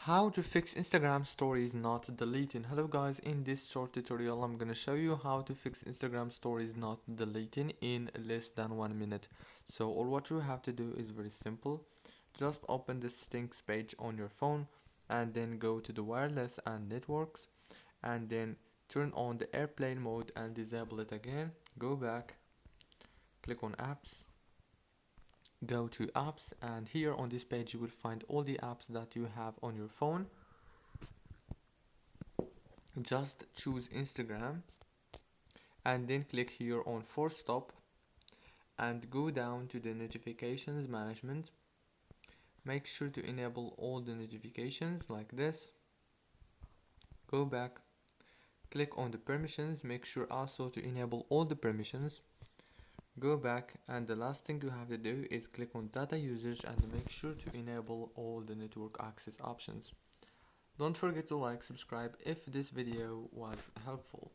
How to fix Instagram stories not deleting. Hello guys, in this short tutorial I'm gonna show you how to fix Instagram stories not deleting in less than 1 minute. So all what you have to do is very simple. Just open the settings page on your phone and then go to the wireless and networks and then turn on the airplane mode and disable it again. Go back, click on apps, go to apps, and here on this page you will find all the apps that you have on your phone. Just choose Instagram and then click here on force stop and go down to the notifications management. Make sure to enable all the notifications like this. Go back, click on the permissions, make sure also to enable all the permissions. Go back, and the last thing you have to do is click on data usage and make sure to enable all the network access options. Don't forget to like, subscribe if this video was helpful.